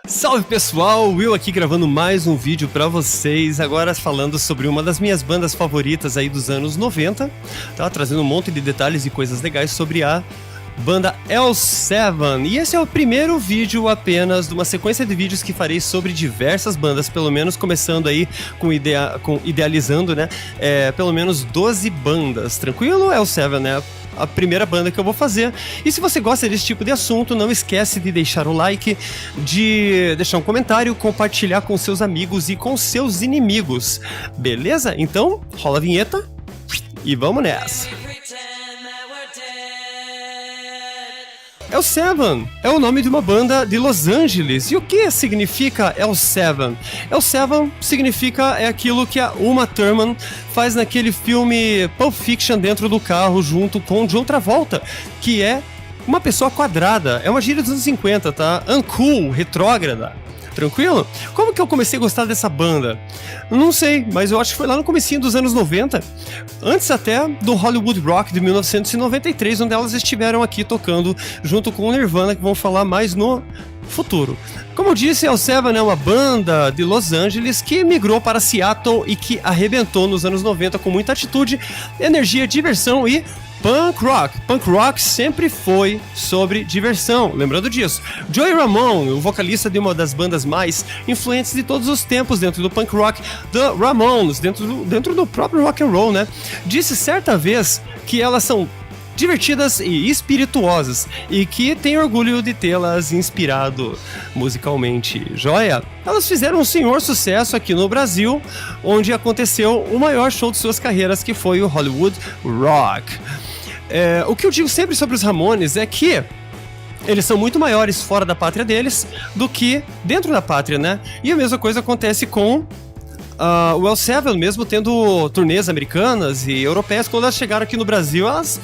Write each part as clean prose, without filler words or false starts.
Salve pessoal, Will aqui gravando mais um vídeo pra vocês, agora falando sobre uma das minhas bandas favoritas aí dos anos 90, tá? Trazendo um monte de detalhes e coisas legais sobre a banda L7, e esse é o primeiro vídeo apenas de uma sequência de vídeos que farei sobre diversas bandas, pelo menos começando aí com idealizando, né, pelo menos 12 bandas, tranquilo? L7, né? A primeira banda que eu vou fazer. E se você gosta desse tipo de assunto, não esquece de deixar o like, de deixar um comentário, compartilhar com seus amigos e com seus inimigos. Beleza? Então, rola a vinheta e vamos nessa. L7 é o nome de uma banda de Los Angeles. E o que significa L7? L7 significa aquilo que a Uma Thurman faz naquele filme Pulp Fiction dentro do carro junto com John Travolta, que é uma pessoa quadrada. É uma gíria dos anos 50, tá? Uncool, retrógrada. Tranquilo? Como que eu comecei a gostar dessa banda? Não sei, mas eu acho que foi lá no comecinho dos anos 90, antes até do Hollywood Rock de 1993, onde elas estiveram aqui tocando junto com o Nirvana, que vão falar mais no futuro. Como eu disse, L7 é uma banda de Los Angeles que migrou para Seattle e que arrebentou nos anos 90 com muita atitude, energia, diversão e punk rock. Punk rock sempre foi sobre diversão, lembrando disso. Joey Ramone, o vocalista de uma das bandas mais influentes de todos os tempos dentro do punk rock, The Ramones, dentro do próprio rock and roll, né? Disse certa vez que elas são divertidas e espirituosas, e que tem orgulho de tê-las inspirado musicalmente. Joia? Elas fizeram um senhor sucesso aqui no Brasil, onde aconteceu o maior show de suas carreiras, que foi o Hollywood Rock. O que eu digo sempre sobre os Ramones é que eles são muito maiores fora da pátria deles do que dentro da pátria, né? E a mesma coisa acontece com o L7, mesmo tendo turnês americanas e europeias. Quando elas chegaram aqui no Brasil, elas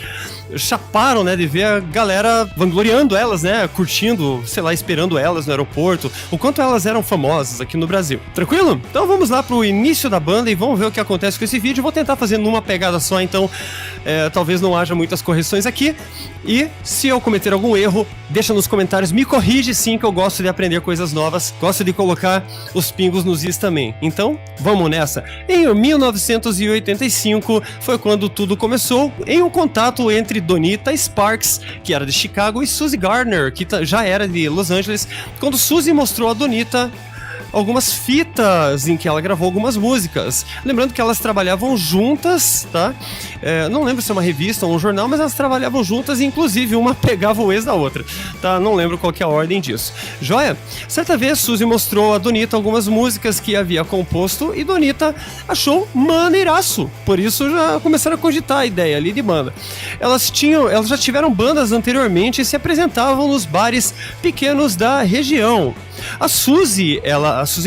chaparam, né, de ver a galera vangloriando elas, né, curtindo, sei lá, esperando elas no aeroporto, o quanto elas eram famosas aqui no Brasil. Tranquilo? Então vamos lá pro início da banda e vamos ver o que acontece com esse vídeo. Vou tentar fazer numa pegada só, então talvez não haja muitas correções aqui. E se eu cometer algum erro, deixa nos comentários, me corrige sim, que eu gosto de aprender coisas novas, gosto de colocar os pingos nos is também. Então, vamos nessa. Em 1985 foi quando tudo começou, em um contato entre Donita Sparks, que era de Chicago, e Suzy Gardner, que já era de Los Angeles, quando Suzy mostrou a Donita algumas fitas em que ela gravou algumas músicas. Lembrando que elas trabalhavam juntas, tá? Não lembro se é uma revista ou um jornal, mas elas trabalhavam juntas e inclusive uma pegava o ex da outra, tá? Não lembro qual que é a ordem disso. Joia? Certa vez, Suzy mostrou a Donita algumas músicas que havia composto e Donita achou maneiraço. Por isso já começaram a cogitar a ideia ali de banda. Elas já tiveram bandas anteriormente e se apresentavam nos bares pequenos da região. A Suzy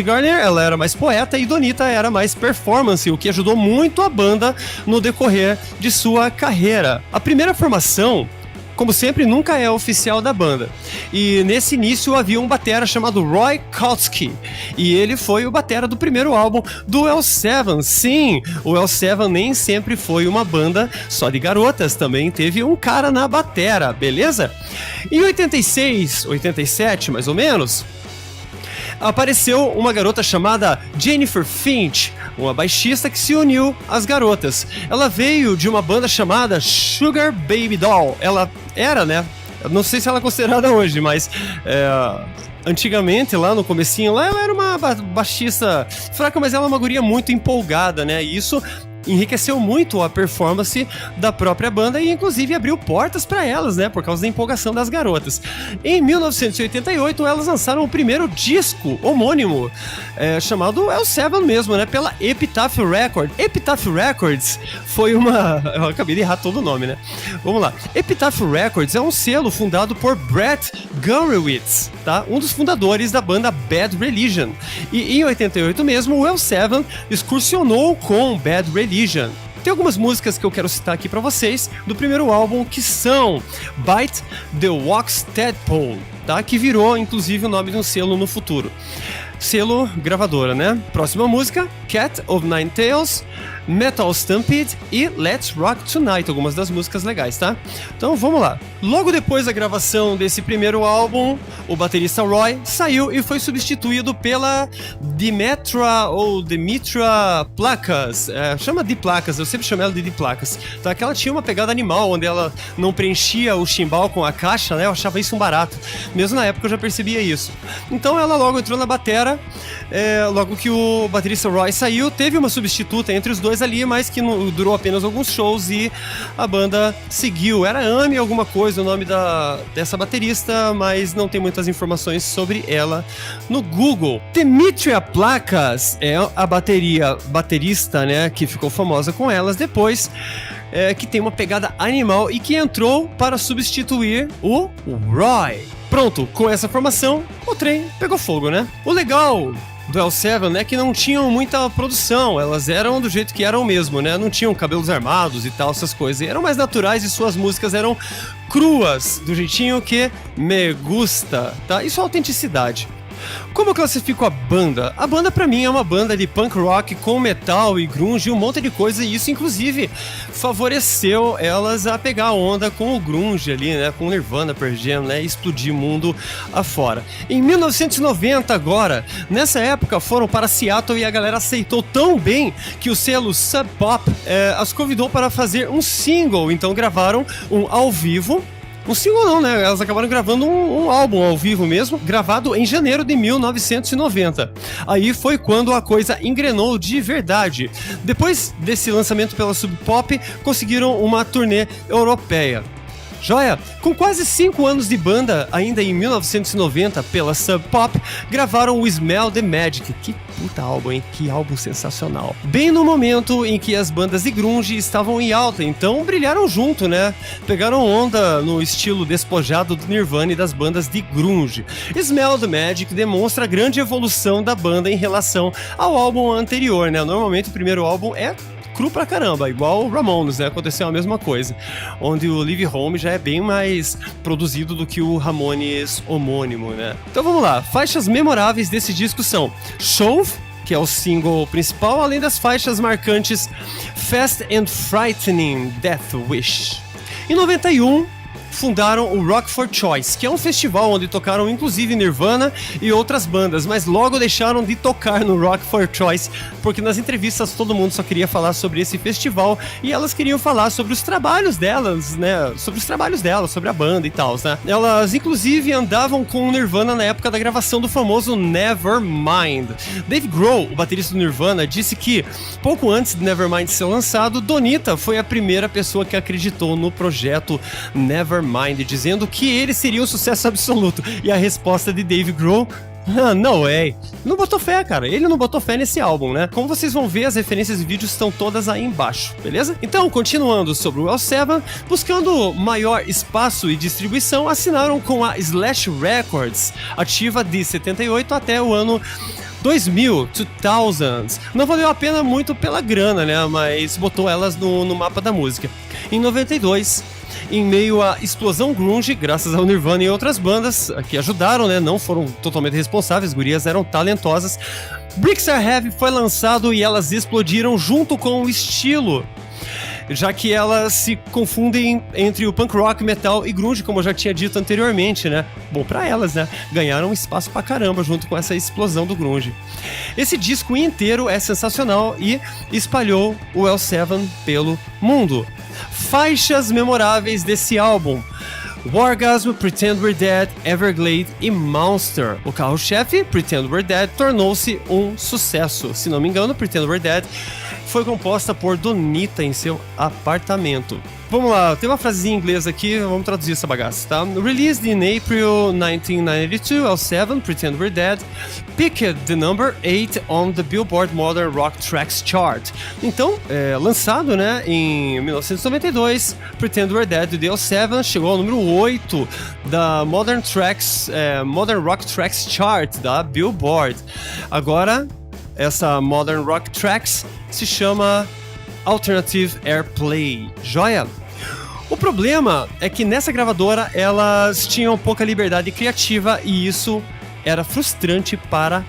Gardner, ela era mais poeta e Donita era mais performance, o que ajudou muito a banda no decorrer de sua carreira. A primeira formação, como sempre, nunca é oficial da banda. E nesse início havia um batera chamado Roy Kautsky. E ele foi o batera do primeiro álbum do L7. Sim, o L7 nem sempre foi uma banda só de garotas. Também teve um cara na batera, beleza? Em 86, 87 mais ou menos, apareceu uma garota chamada Jennifer Finch, uma baixista que se uniu às garotas. Ela veio de uma banda chamada Sugar Baby Doll. Ela era, né? Não sei se ela é considerada hoje, mas antigamente, lá no comecinho, lá ela era uma baixista fraca, mas ela é uma guria muito empolgada, né? E isso enriqueceu muito a performance da própria banda e inclusive abriu portas para elas, né, por causa da empolgação das garotas. Em 1988 elas lançaram o primeiro disco homônimo, chamado L7 mesmo, né, pela Epitaph Records. Epitaph Records foi eu acabei de errar todo o nome, né? Vamos lá. Epitaph Records é um selo fundado por Brett Gurewitz, tá? Um dos fundadores da banda Bad Religion. E em 88 mesmo, o L7 excursionou com Bad Religion. Tem algumas músicas que eu quero citar aqui pra vocês do primeiro álbum, que são Bite the Wax Tadpole, tá? Que virou inclusive o nome de um selo no futuro. selo gravadora, né? Próxima música, Cat of Nine Tails, Metal Stampede e Let's Rock Tonight, algumas das músicas legais, tá? Então vamos lá. Logo depois da gravação desse primeiro álbum, o baterista Roy saiu e foi substituído pela Dimitra Placas. Chama de Placas, eu sempre chamo ela de Placas. Tá? Que ela tinha uma pegada animal, onde ela não preenchia o chimbal com a caixa, né? Eu achava isso um barato. Mesmo na época eu já percebia isso. Então ela logo entrou na batera, logo que o baterista Roy saiu, teve uma substituta entre os dois ali, mas que durou apenas alguns shows e a banda seguiu. Era Amy alguma coisa o nome dessa baterista, mas não tem muitas informações sobre ela no Google. Dimitra Placas é a baterista, né, que ficou famosa com elas depois, que tem uma pegada animal e que entrou para substituir o Roy. Pronto, com essa formação, o trem pegou fogo, né? O legal do L7 é que não tinham muita produção, elas eram do jeito que eram mesmo, né? Não tinham cabelos armados e tal, essas coisas. E eram mais naturais e suas músicas eram cruas, do jeitinho que me gusta, tá? Isso é autenticidade. Como eu classifico a banda? A banda pra mim é uma banda de punk rock com metal e grunge e um monte de coisa, e isso inclusive favoreceu elas a pegar a onda com o grunge ali, né, com Nirvana, Pearl Jam, né, e explodir mundo afora. Em 1990 agora, nessa época foram para Seattle e a galera aceitou tão bem que o selo Sub Pop as convidou para fazer um single, então gravaram um ao vivo. Um single não, né? Elas acabaram gravando um álbum ao vivo mesmo, gravado em janeiro de 1990. Aí foi quando a coisa engrenou de verdade. Depois desse lançamento pela Sub Pop, conseguiram uma turnê europeia. Joia? Com quase 5 anos de banda, ainda em 1990, pela Sub Pop, gravaram o Smell the Magic. Que puta álbum, hein? Que álbum sensacional. Bem no momento em que as bandas de grunge estavam em alta, então brilharam junto, né? Pegaram onda no estilo despojado do Nirvana e das bandas de grunge. Smell the Magic demonstra a grande evolução da banda em relação ao álbum anterior, né? Normalmente o primeiro álbum é cru pra caramba, igual o Ramones, né? Aconteceu a mesma coisa, onde o Live Home já é bem mais produzido do que o Ramones homônimo, né? Então vamos lá, faixas memoráveis desse disco são Shove, que é o single principal, além das faixas marcantes Fast and Frightening, Death Wish. Em 91, fundaram o Rock for Choice, que é um festival onde tocaram inclusive Nirvana e outras bandas, mas logo deixaram de tocar no Rock for Choice, porque nas entrevistas todo mundo só queria falar sobre esse festival e elas queriam falar sobre os trabalhos delas, né? Sobre os trabalhos delas, sobre a banda e tal, né? Elas inclusive andavam com o Nirvana na época da gravação do famoso Nevermind. Dave Grohl, o baterista do Nirvana, disse que pouco antes de Nevermind ser lançado, Donita foi a primeira pessoa que acreditou no projeto Nevermind, dizendo que ele seria um sucesso absoluto. E a resposta de Dave Grohl: no way. Não botou fé, cara. Ele não botou fé nesse álbum, né? Como vocês vão ver, as referências e vídeos estão todas aí embaixo, beleza? Então, continuando sobre o L7, buscando maior espaço e distribuição, assinaram com a Slash Records, ativa de 78 até o ano 2000. Não valeu a pena muito pela grana, né? Mas botou elas no mapa da música. Em 92, em meio à explosão grunge, graças ao Nirvana e outras bandas que ajudaram, né? Não foram totalmente responsáveis, gurias eram talentosas. Bricks Are Heavy foi lançado e elas explodiram junto com o estilo, já que elas se confundem entre o punk rock, metal e grunge, como eu já tinha dito anteriormente, né? Bom, pra elas, né? Ganharam espaço pra caramba junto com essa explosão do grunge. Esse disco inteiro é sensacional e espalhou o L7 pelo mundo. Faixas memoráveis desse álbum: Wargasm, Pretend We're Dead, Everglade e Monster. O carro-chefe, Pretend We're Dead, tornou-se um sucesso. Se não me engano, Pretend We're Dead foi composta por Donita em seu apartamento. Vamos lá, tem uma frasezinha em inglês aqui, vamos traduzir essa bagaça, tá? Released in April 1992, L7, Pretend We're Dead, picked the number 8 on the Billboard Modern Rock Tracks chart. Então, lançado, né, em 1992, Pretend We're Dead do L7 chegou ao número 8 da Modern Rock Tracks chart da Billboard. Agora, essa Modern Rock Tracks se chama Alternative Airplay. Joia? O problema é que nessa gravadora elas tinham pouca liberdade criativa e isso era frustrante para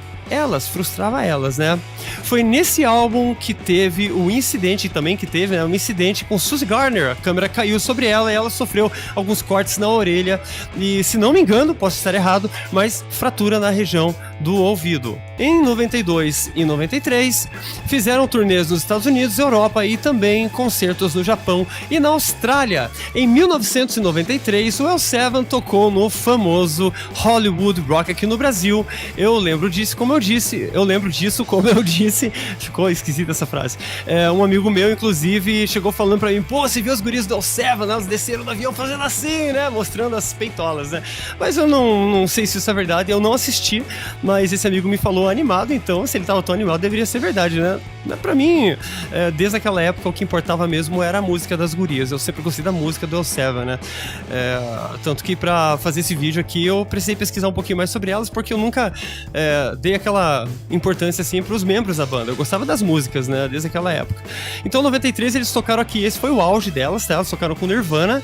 frustrava elas, né? Foi nesse álbum que teve o incidente, também que teve, né, um incidente com Suzy Garner. A câmera caiu sobre ela e ela sofreu alguns cortes na orelha e, se não me engano, posso estar errado, mas fratura na região do ouvido. Em 92 e 93, fizeram turnês nos Estados Unidos, Europa e também concertos no Japão e na Austrália. Em 1993, o L7 tocou no famoso Hollywood Rock aqui no Brasil. Eu lembro disso, como eu disse. Ficou esquisita essa frase. Um amigo meu, inclusive, chegou falando pra mim: pô, você viu os guris do L7, né? Eles desceram do avião fazendo assim, né? Mostrando as peitolas, né? Mas eu não sei se isso é verdade, eu não assisti, mas esse amigo me falou animado, então se ele tava tão animado, deveria ser verdade, né? Pra mim, desde aquela época, o que importava mesmo era a música das gurias. Eu sempre gostei da música do L7, né? Tanto que pra fazer esse vídeo aqui, eu precisei pesquisar um pouquinho mais sobre elas, porque eu nunca dei aquela importância assim pros membros da banda. Eu gostava das músicas, né? Desde aquela época. Então, em 93, eles tocaram aqui. Esse foi o auge delas, tá? Elas tocaram com Nirvana,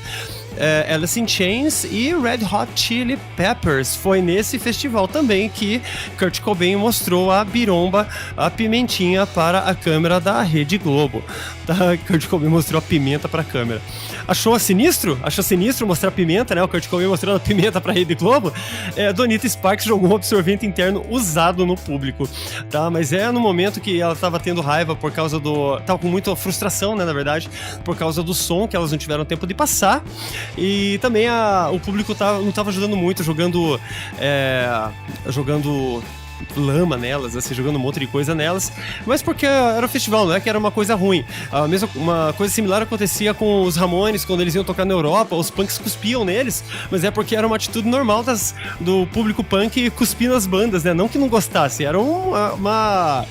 Alice in Chains e Red Hot Chili Peppers. Foi nesse festival também que Kurt Cobain mostrou a biromba, a pimentinha, para a câmera da Rede Globo. Tá? Kurt Cobain mostrou a pimenta para a câmera. Achou sinistro? Achou sinistro mostrar a pimenta, né? O Kurt Cobain mostrando a pimenta para a Rede Globo. Donita Sparks jogou um absorvente interno usado no público, tá? Mas no momento que ela tava tendo raiva por causa do... Tava com muita frustração, né, na verdade, por causa do som, que elas não tiveram tempo de passar. E também o público não tava ajudando muito, jogando lama nelas, assim, jogando um monte de coisa nelas, mas porque era um festival, não é que era uma coisa ruim. Uma coisa similar acontecia com os Ramones quando eles iam tocar na Europa, os punks cuspiam neles, mas é porque era uma atitude normal do público punk cuspir nas bandas, né? Não que não gostasse, era uma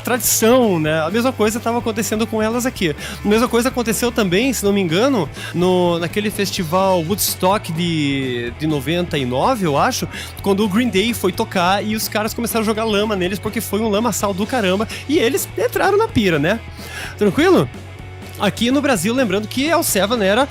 tradição, né? A mesma coisa estava acontecendo com elas aqui. A mesma coisa aconteceu também, se não me engano, naquele festival Woodstock de 99, eu acho, quando o Green Day foi tocar e os caras começaram a jogar lama neles porque foi um lamaçal do caramba e eles entraram na pira, né? Tranquilo? Aqui no Brasil, lembrando que L7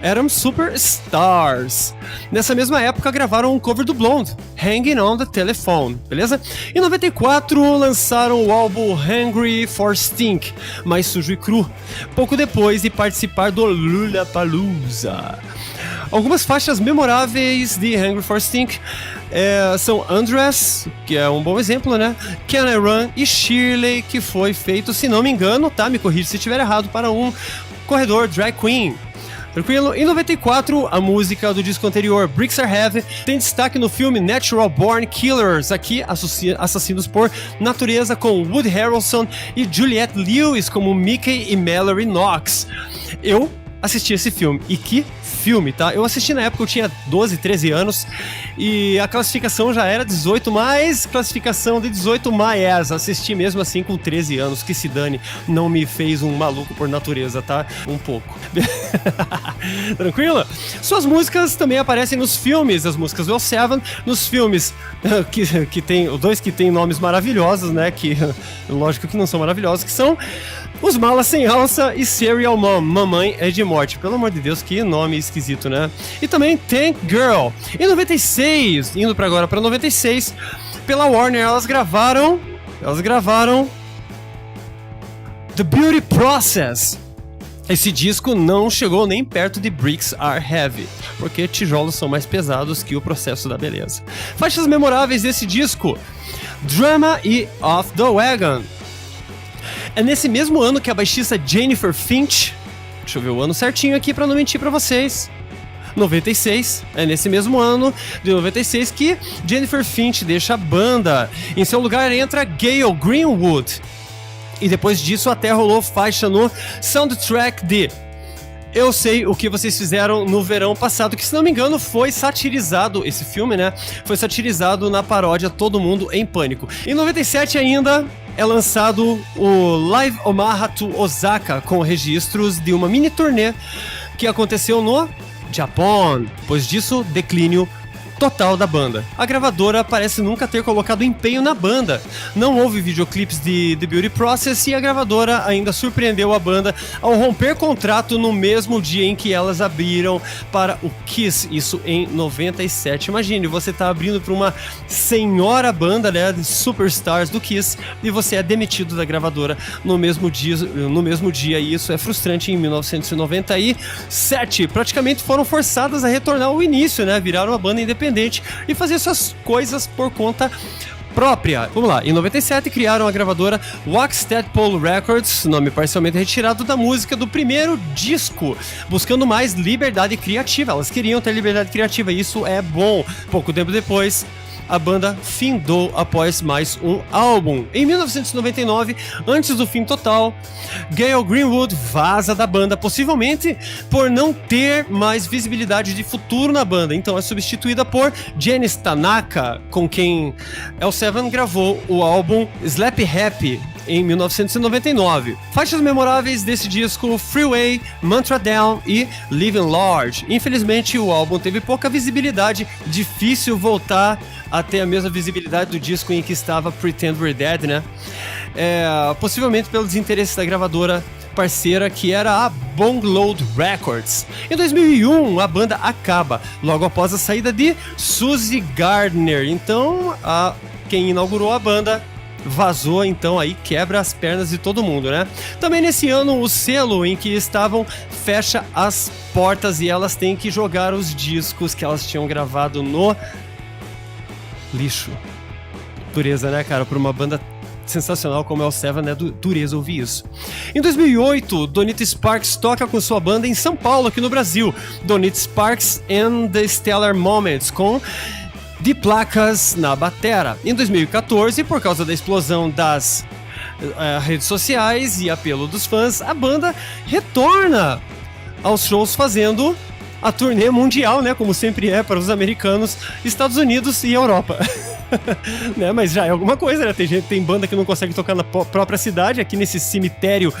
eram superstars. Nessa mesma época gravaram um cover do Blonde, Hanging on the Telephone, beleza? Em 94 lançaram o álbum Hungry for Stink, mais sujo e cru, pouco depois de participar do Lollapalooza. Algumas faixas memoráveis de Hungry for Stink são Undress, que é um bom exemplo, né? Can I Run e Shirley, que foi feito, se não me engano, tá? Me corrija se estiver errado, para um corredor drag queen. Tranquilo? Em 94, a música do disco anterior, Bricks Are Heavy, tem destaque no filme Natural Born Killers, aqui assassinos por natureza, com Woody Harrelson e Juliette Lewis como Mickey e Mallory Knox. Eu assisti esse filme, e que filme, tá? Eu assisti na época, eu tinha 12, 13 anos, e a classificação já era 18, mais classificação de 18 mais. Assisti mesmo assim com 13 anos, que se dane, não me fez um maluco por natureza, tá? Um pouco. Tranquilo? Suas músicas também aparecem nos filmes, as músicas do L7, nos filmes que tem, dois que tem nomes maravilhosos, né? Que, lógico que não são maravilhosos, que são Os Malas Sem Alça e Serial Mom, Mamãe é de Morte. Pelo amor de Deus, que nome esquisito, né? E também Tank Girl. Em 96, indo pra agora pra 96, pela Warner, elas gravaram The Beauty Process. Esse disco não chegou nem perto de Bricks Are Heavy, porque tijolos são mais pesados que o processo da beleza. Faixas memoráveis desse disco: Drama e Off the Wagon. É nesse mesmo ano que a baixista Jennifer Finch, deixa eu ver o ano certinho aqui pra não mentir pra vocês, 96, é nesse mesmo ano de 96 que Jennifer Finch deixa a banda. Em seu lugar entra Gayle Greenwood. E depois disso até rolou faixa no soundtrack de Eu Sei O Que Vocês Fizeram no Verão Passado, que, se não me engano, foi satirizado, esse filme, né? Foi satirizado na paródia Todo Mundo em Pânico. Em 97 ainda é lançado o Live Omaha to Osaka, com registros de uma mini turnê que aconteceu no Japão. Depois disso, declínio total da banda. A gravadora parece nunca ter colocado empenho na banda. Não houve videoclipes de The Beauty Process e a gravadora ainda surpreendeu a banda ao romper contrato no mesmo dia em que elas abriram para o Kiss, isso em 97. Imagine, você tá abrindo para uma senhora banda, né, de superstars do Kiss, e você é demitido da gravadora no mesmo dia, e isso é frustrante. Em 1997, praticamente foram forçadas a retornar ao início, né, viraram uma banda independente e fazer suas coisas por conta própria. Vamos lá, em 97 criaram a gravadora Wax Tadpole Records, nome parcialmente retirado da música do primeiro disco, buscando mais liberdade criativa. Elas queriam ter liberdade criativa, e isso é bom. Pouco tempo depois, a banda findou após mais um álbum. Em 1999, antes do fim total, Gayle Greenwood vaza da banda, possivelmente por não ter mais visibilidade de futuro na banda. Então é substituída por Janice Tanaka, com quem L7 gravou o álbum Slap Happy em 1999. Faixas memoráveis desse disco: Freeway, Mantra Down e Living Large. Infelizmente, o álbum teve pouca visibilidade, difícil voltar a ter a mesma visibilidade do disco em que estava Pretend We're Dead, né? Possivelmente pelo desinteresse da gravadora parceira, que era a Bongload Records. Em 2001, a banda acaba, logo após a saída de Suzy Gardner. Então, quem inaugurou a banda vazou, então aí quebra as pernas de todo mundo, né? Também nesse ano, o selo em que estavam fecha as portas e elas têm que jogar os discos que elas tinham gravado no lixo. Dureza, né, cara? Por uma banda sensacional como é o Seven, né? Dureza ouvir isso. Em 2008, Donita Sparks toca com sua banda em São Paulo, aqui no Brasil. Donita Sparks and the Stellar Moments, com de placas na batera. Em 2014, por causa da explosão das redes sociais e apelo dos fãs, a banda retorna aos shows fazendo a turnê mundial, né, como sempre é para os americanos, Estados Unidos e Europa. Né, mas já é alguma coisa, né? Tem banda que não consegue tocar na própria cidade, aqui nesse cemitério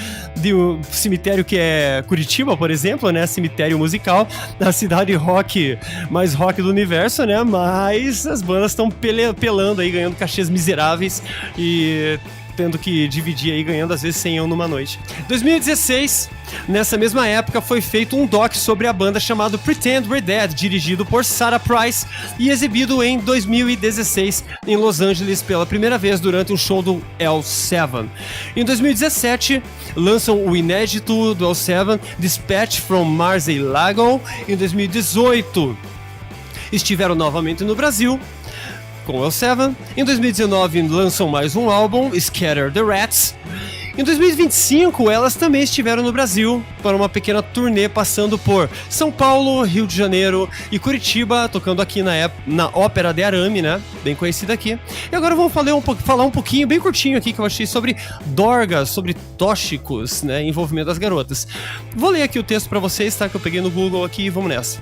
cemitério que é Curitiba, por exemplo, né? Cemitério musical, a cidade mais rock do universo, né? Mas as bandas estão pelando aí, ganhando cachês miseráveis e tendo que dividir aí, ganhando às vezes 100 € numa noite. 2016, nessa mesma época, foi feito um doc sobre a banda chamado Pretend We're Dead, dirigido por Sarah Price e exibido em 2016 em Los Angeles pela primeira vez durante um show do L7. Em 2017, lançam o inédito do L7, Dispatch from Mar-a-Lago. Em 2018, estiveram novamente no Brasil com o L7. Em 2019, lançam mais um álbum, Scatter the Rats. Em 2025, elas também estiveram no Brasil para uma pequena turnê, passando por São Paulo, Rio de Janeiro e Curitiba, tocando aqui na Ópera de Arame, né? Bem conhecida aqui. E agora vamos falar um pouquinho, bem curtinho aqui, que eu achei sobre dorgas, sobre tóxicos, né? Envolvimento das garotas. Vou ler aqui o texto para vocês, tá? Que eu peguei no Google aqui e vamos nessa.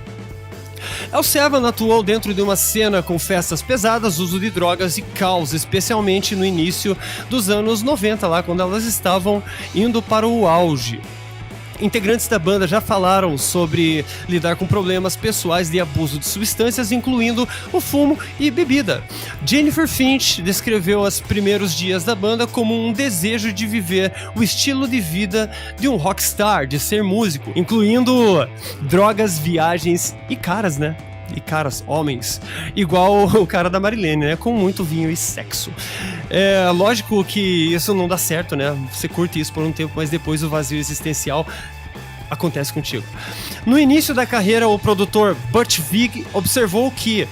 L7 atuou dentro de uma cena com festas pesadas, uso de drogas e caos, especialmente no início dos anos 90, lá quando elas estavam indo para o auge. Integrantes da banda já falaram sobre lidar com problemas pessoais de abuso de substâncias, incluindo o fumo e bebida. Jennifer Finch descreveu os primeiros dias da banda como um desejo de viver o estilo de vida de um rockstar, de ser músico, incluindo drogas, viagens e caras, né? E caras, homens, igual o cara da Marilene, né? Com muito vinho e sexo. É lógico que isso não dá certo, né? Você curte isso por um tempo, mas depois o vazio existencial acontece contigo. No início da carreira, o produtor Butch Vig observou que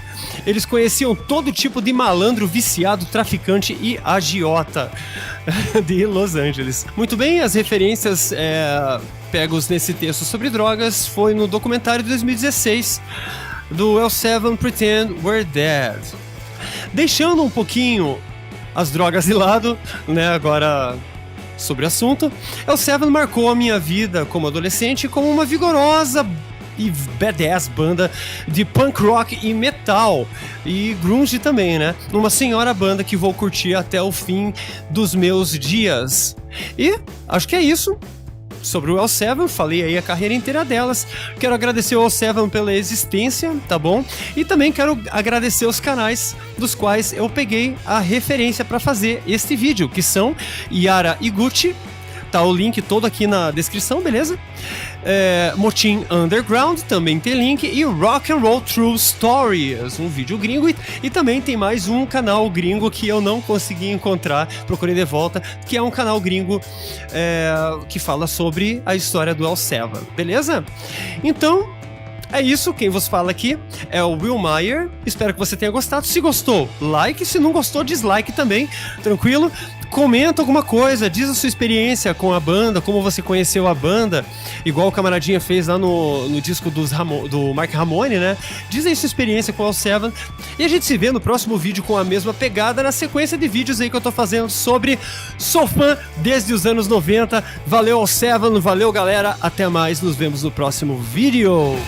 eles conheciam todo tipo de malandro, viciado, traficante e agiota de Los Angeles. Muito bem, as referências pegos nesse texto sobre drogas foi no documentário de 2016 do L7, Pretend We're Dead. Deixando um pouquinho as drogas de lado, né, agora sobre o assunto, L7 marcou a minha vida como adolescente como uma vigorosa e badass banda de punk rock e metal, e grunge também, né? Uma senhora banda que vou curtir até o fim dos meus dias. E acho que é isso. sobre o L7, falei aí a carreira inteira delas. Quero agradecer ao L7 pela existência, tá bom? E também quero agradecer os canais dos quais eu peguei a referência para fazer este vídeo, que são Yara Iguchi, tá o link todo aqui na descrição, beleza? Motim Underground, também tem link, e Rock and Roll True Stories, um vídeo gringo, e também tem mais um canal gringo que eu não consegui encontrar, procurei de volta, que é um canal gringo que fala sobre a história do L7, beleza? Então, é isso, quem vos fala aqui é o Will Meyer, espero que você tenha gostado. Se gostou, like, se não gostou, dislike também, tranquilo? Comenta alguma coisa, diz a sua experiência com a banda, como você conheceu a banda, igual o camaradinha fez lá no disco do Mark Ramone, né? Diz aí sua experiência com o L7 e a gente se vê no próximo vídeo com a mesma pegada, na sequência de vídeos aí que eu tô fazendo sobre Sou Fã desde os anos 90. Valeu L7, valeu galera, até mais, nos vemos no próximo vídeo.